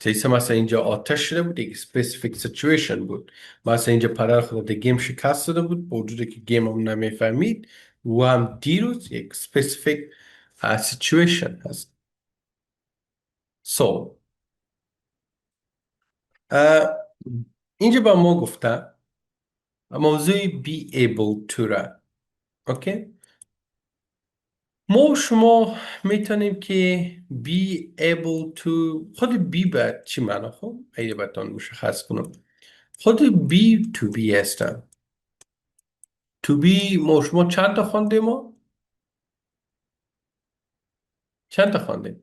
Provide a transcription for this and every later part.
مثلا اینجا آتش شده بود، یک specific situation بود. مثلا اینجا پدر خودت گیم شکست داده بود، با وجودی که گیم هم نمیفهمید و هم دیروز یک specific situation هست. so uh, اینجا با ما گفته موضوع be able to را. اوکی، ما و شما میتونیم که be able to، خود be باید چی معنا؟ خب ایده بهتون مشخص کنم. خود be to be هستن. to be ما و شما چند تا خوانده؟ ما چند تا خوانده؟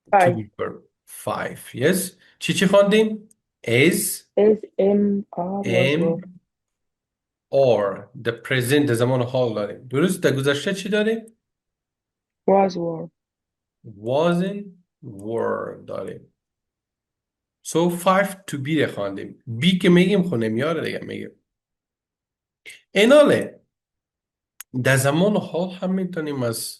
to Five be verb 5. yes. چی خواندیم؟ is is M-R was were am or the present در زمان حال داریم. درست. در گذشته چی داریم؟ was were. wasn't were داریم. so 5 to be رو خواندیم. be که میگیم خونه میاره دیگه میگیم. ایناله در زمان حال هم میتونیم از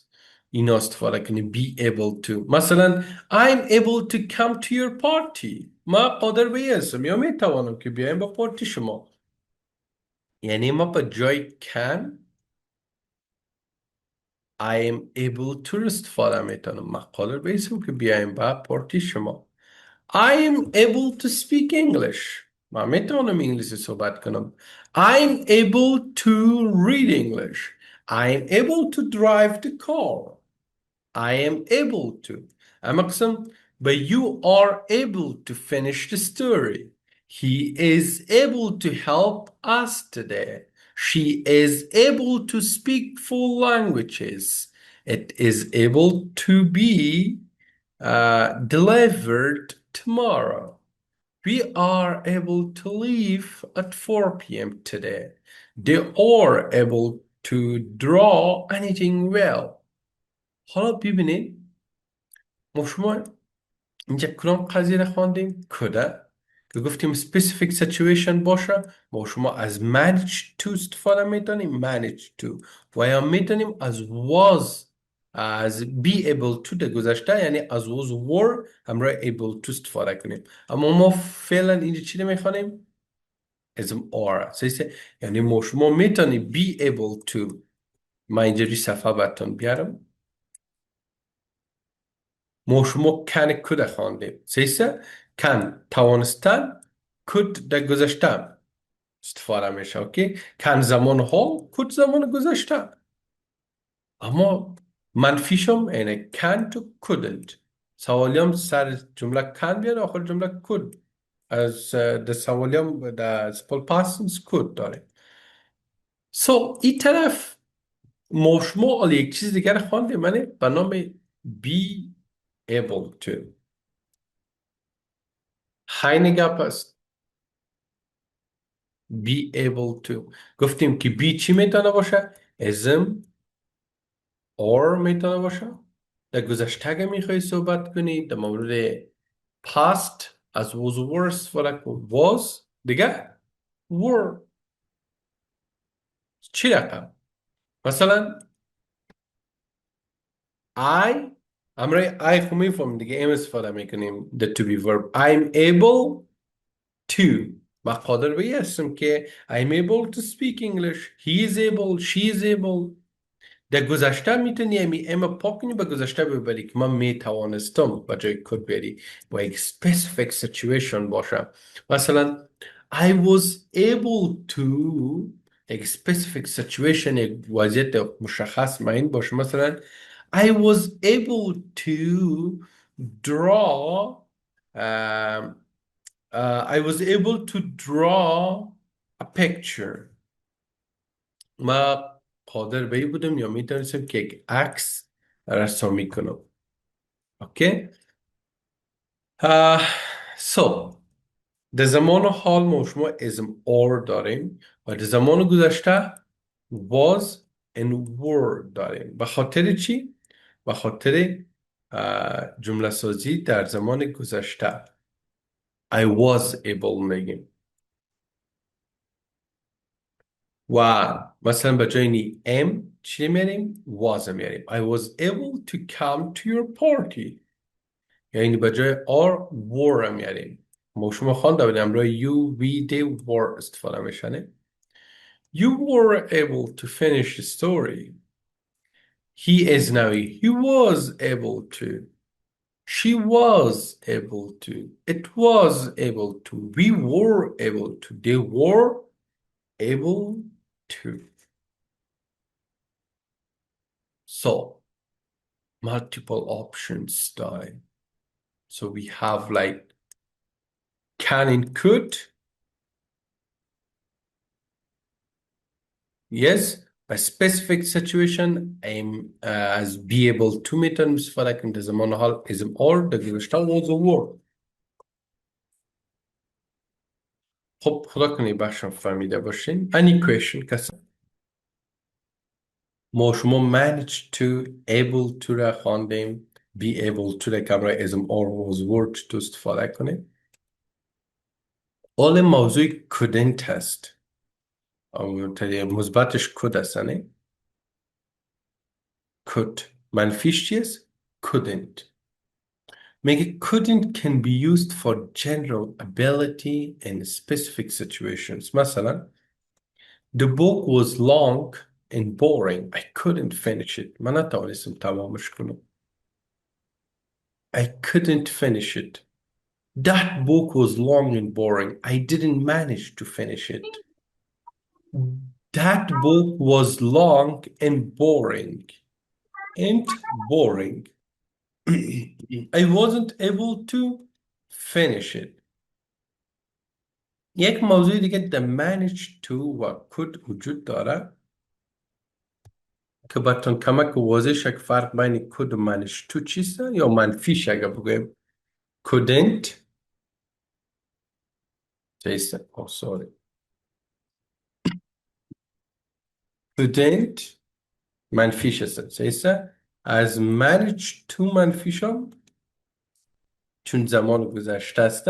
اینا استفاده کنیم. be able to. مثلا I'm able to come to your party. ما قادر به هستم یا میتوانم که بیایم با پارتی شما. یعنی ما با جای can I am able to استفاده میتونم. ما قادر به هستم که بیایم با پارتی شما. I am able to speak English. ما میتونم انگلیسی صحبت کنم. I'm able to read English. I am able to drive the car. I am able to. أما قسم but you are able to finish the story. He is able to help us today. She is able to speak full languages. It is able to be delivered tomorrow. We are able to leave at 4 p.m. today. They are able to draw anything well. حالا ببینید ما شما اینجا کدام قضیه رو خواندیم؟ کده که گفتیم specific situation باشه. ما شما از manage to استفاده میتونیم manage to و یا میتونیم از was، از be able to در گذشته یعنی از was were همراه able to استفاده کنیم. اما ما فعلا اینجا چی رو میخوانیم؟ اسم are. یعنی ما شما میتونیم be able to. من اینجا روی صفحه براتون بیارم. ما شما کن کد خواندیم. کن توانستن، کد در گذشته استفاده میشه. اوکی، کن زمان حال، کد زمان گذشته. اما منفیشم اینه can to couldn't. سوالیم سر جمله کن بیاد، آخر جمله could. از در سوالیم در simple past could داره. این طرف ما شما یک چیز دیگر خواندیم منه به نام be able to. همین گپ است. be able to. گفتیم که be چی میتونه باشه؟ اسم or میتونه باشه. در گذشته اگه میخوای صحبت کنی در مورد past از was were استفاده کن. was دیگه were چی رقم؟ مثلا I امرای I خو میفهم دیگه ام استفاده میکنیم the to be verb. I'm able to. و قادر به هستم که I'm able to speak English. He is able. She is able. در گذشته میتونی اما پاک کنی به گذشته ببری که من میتوانستم به جای کد بری با یک specific situation باشه. مثلا I was able to یک specific situation، یک وضعیت مشخص معین باشه. مثلا I was able to draw um, I was able to draw a picture. ما قادر به این بودم یا میتونستم که یک عکس رسامی کنم. اوکی. so در زمان حال ما شما اسم or داریم و در زمان گذشته was and were داریم. به خاطر چی؟ به خاطر جمله سازی در زمان گذشته. I was able میگیم و مثلا به جای نی am چی میاریم؟ was میاریم. I was able to come to your party. یعنی به جای are were هم میاریم. ما شما خوانده بودیم همراه you we they were استفاده میشنه. You were able to finish the story. He is now he was able to. She was able to. It was able to. We were able to. They were able to. So, multiple options style. So we have like can and could. Yes. A specific situation as be able to میتونیم استفاده کنیم در زمان حال اسم or در گذشته was a were. خب خدا کنه بخشم فهمیده باشین. Any question کسی؟ ما شما manage to able to را خواندیم be able to را که همراه اسم or was were تو استفاده کنیم. حال موضوع couldn't هست. مثبتش could هست نه؟ could منفیش چیست؟ couldn't. میگه couldn't can be used for general ability in specific situations. مثلا the book was long and boring. I couldn't finish it. من نتوانستم تمامش کنم. I couldn't finish it. That book was long and boring. I didn't manage to finish it. That book was long and boring. And boring. I wasn't able to finish it. یک موضوع دیگه the manage to و could وجود داره که براتون کمک واضح شه که فرق بین could و manage to چیست یا منفیش اگه بگویم couldn't چیست sorry couldn't منفیش است چیست از manage to منفیش هم چون زمان گذشته است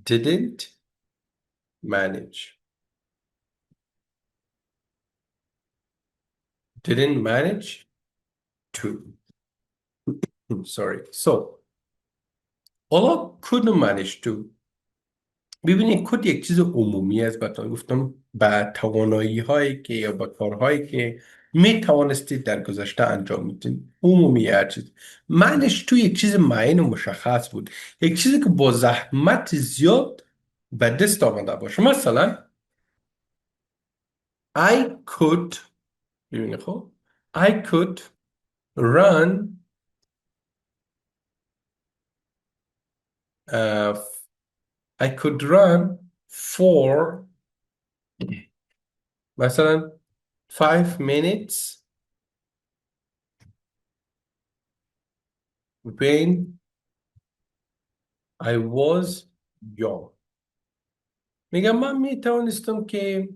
didn't manage to sorry so حالا could manage to ببینید کد یک چیز عمومی است. براتون گفتم به توانایی هایی که یا به کارهایی که می توانستید در گذشته انجام میدین عمومی هر چیز. معنیش تو یک چیز معین و مشخص بود یک چیزی که با زحمت زیاد به دست آمده باشه. مثلا I could ببینید خب I could run uh, I could run for مثلا 5 minutes when I was young. میگم من می توانستم که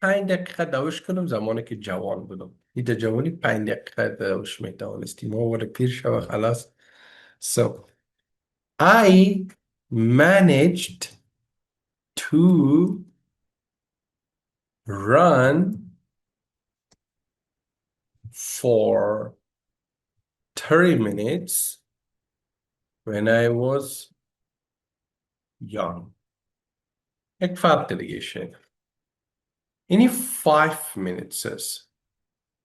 5 دقیقه دوش کنم زمانی که جوان بودم. این در جوانی 5 دقیقه دوش می توانستیم ما ولی پیر شو خلاص. So I managed to run for 30 minutes when I was young. یک فرق دیگه شد. اینی 5 minutes است.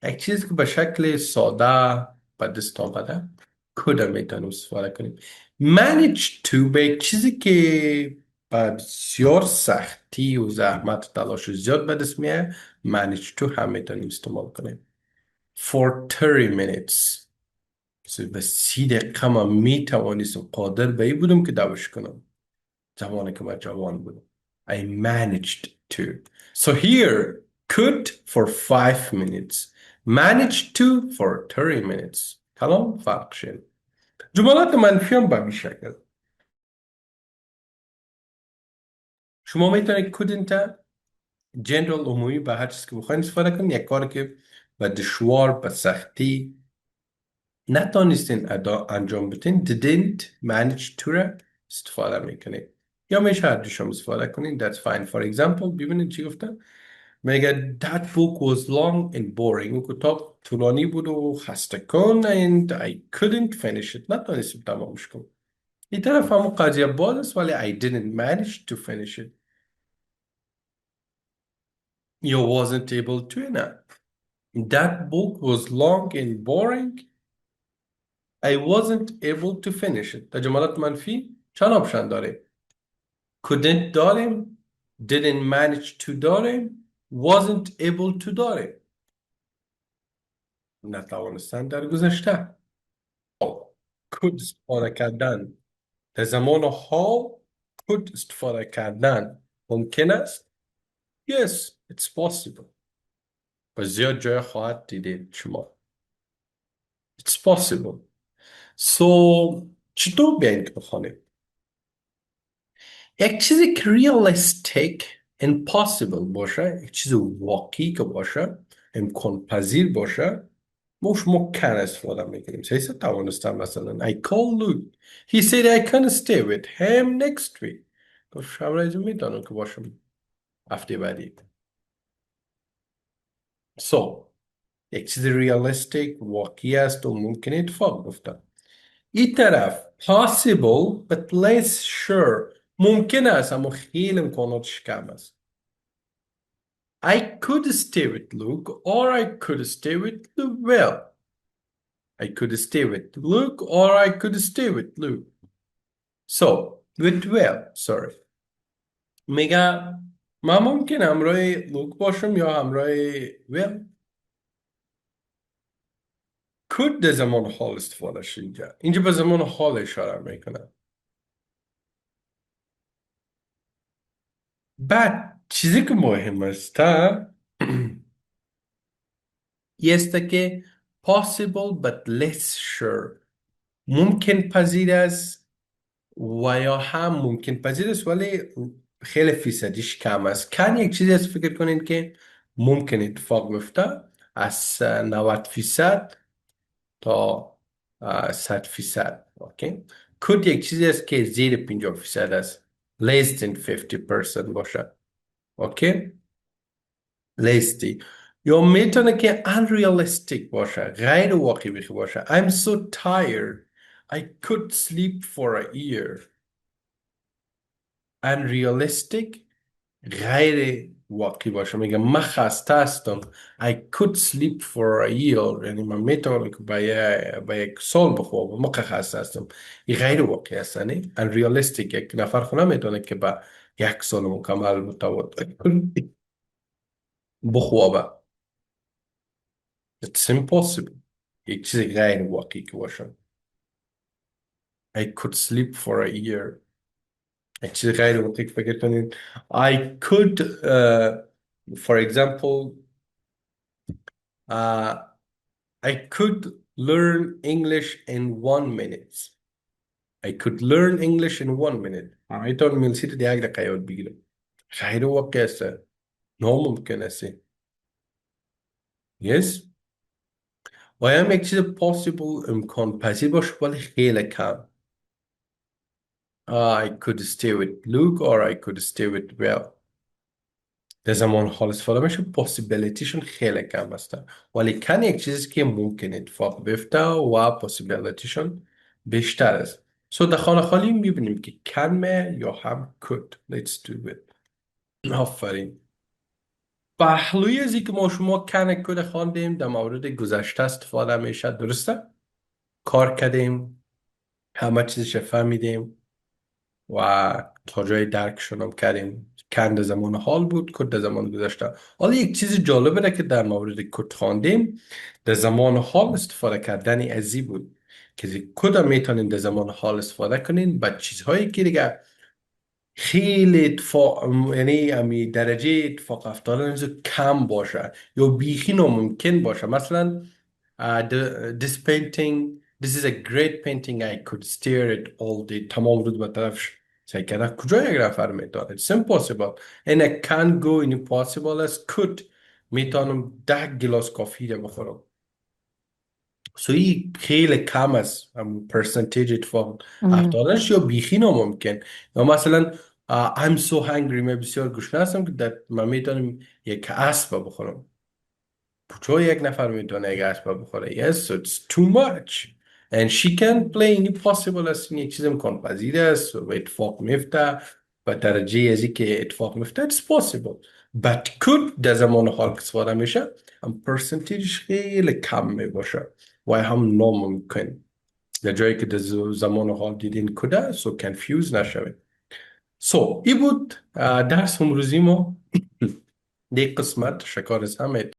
یک چیزی که به شکل ساده به دست آمده کدام میتونیم استفاده کنیم. manage to به یک چیزی که با بسیار سختی و زحمت و تلاش زیاد به دست میاد manage to هم میتونیم استعمال کنیم. for 30 minutes به 30 دقیقه من میتوانستم قادر به این بودم که دوش کنم زمانی که من جوان بودم. I managed to. So here could for 5 minutes managed to for 30 minutes. کلام فرق شد. جملات منفی هم به این شکل شما میتونید couldn't جنرال عمومی به هر چیز که بخواین استفاده کنید. یک کاری که به دشوار به سختی نتونستین انجام بدین didn't manage to را استفاده میکنید یا میشه هر دوشم استفاده کنید. That's fine. For example ببینید چی گفتم. میگه that book was long and boring. اون کتاب طولانی بود و خسته کن and I couldn't finish it. نتونستم تمامش کنم. این طرف همون قضیه باز است ولی I didn't manage to finish it. You wasn't able to نه. That book was long and boring. I wasn't able to finish it. در جملات منفی چند آپشن داره؟ couldn't داریم، didn't manage to داریم، wasn't able to داریم. نتوانستن در گذشته. could استفاده کردن در زمان حال. could استفاده کردن ممکن است. Yes, it's possible. و زیاد جای خواهد دیدید شما. It's possible. So چطور بیاین که بخوانیم؟ یک چیزی که realistic impossible باشه، یک چیز واقعی که باشه، امکان پذیر باشه، مش ممکن استفاده میکنیم. سیسه توانستم مثلا I call Luke. He said I can stay with him next week. گفت شب میتونم که باشم هفته بعدی. So یک چیز realistic واقعی است و ممکن اتفاق بیفته. این طرف possible but less sure ممکن است اما خیلی امکاناتش کم است. I could stay with Luke or I could stay with Well. I could stay with Luke or I could stay with Luke. So, with Well, sorry. میگه من ممکن همراه لوک باشم یا همراه Well. could در زمان حال استفاده شد اینجا به زمان حال اشاره میکنه. بعد چیزی که مهم است است که possible but less sure ممکن پذیر است و یا هم ممکن پذیر است ولی خیلی فیصدیش کم است. کن یک چیزی است فکر کنین که ممکن اتفاق بیفته از 90% تا 100%. اوکی. could یک چیزی است که زیر 50% است. less than 50% باشه. اوکی. لیستی یا میتونه که unrealistic باشه، غیر واقعی باشه. I'm so tired I could sleep for a year. unrealistic غیر واقعی باشه، میگه من خسته هستم I could sleep for a year، یعنی من میتونم که با یک سال بخوابم، من خسته هستم. این غیر واقعی است. یعنی unrealistic یک نفر خونه میتونه که با یک سال مکمل متواتر بخوابه. It's impossible. یک چیز غیر واقعی که باشه. I could sleep for a year. یک چیز غیر واقعی که فکر کنید I could for example I could learn English in 1 minute. I could learn English in 1 minute. میتونم میلسی تو 1 دقیقه یاد بگیرم. غیر واقعی است. ناممکن است. Yes. و هم یک چیز possible امکان پذیر باشه ولی خیلی کم. I could stay with Luke or I could stay with Well. در زمان حال استفاده میشه possibilityشون خیلی کم هستن ولی کن یک چیزی که ممکن اتفاق بیفته و possibilityشون بیشتر است. در خانه خالی میبینیم که can یا هم could. Let's do it. آفرین. پهلوی از که ما شما can could خواندیم در مورد گذشته استفاده میشه. درسته؟ کار کردیم، همه چیزش فهمیدیم و تا جای درکشون هم کردیم. کند زمان حال بود، کد زمان گذشته. حالا یک چیز جالبه که در مورد کد خواندیم در زمان حال استفاده کردن ازی بود که کد میتونین در زمان حال استفاده کنین با چیزهایی که دیگه خیلی اتفاق، یعنی امی درجه اتفاق افتادن کم باشه یا بیخی ناممکن باشه. مثلا this painting, this is a great painting, I could stare at all day. تمام روز به طرفش سعی کردن. کجا یک نفر میتونه؟ It's impossible. And I can't go impossible as could. میتونم 10 گلاس کافی رو بخورم. So این خیلی کم است percentage اتفاق افتادنش یا بیخی ناممکن. یا مثلا I'm so hungry، من بسیار گشنه هستم که من میتونم یک اسب بخورم. کجا یک نفر میتونه یک اسب بخوره؟ Yes, so it's too much. and she can play any possible است. این یک چیز امکان پذیر است و اتفاق میفته و درجه از این که اتفاق میفته it's possible but could در زمان حال که استفاده میشه هم پرسنتیجش خیلی کم میباشه و هم ناممکن در جایی که در زمان حال دیدین کده سو کنفیوز نشوید. سو ای بود درس امروزی ما. دیگه قسمت شکار از همه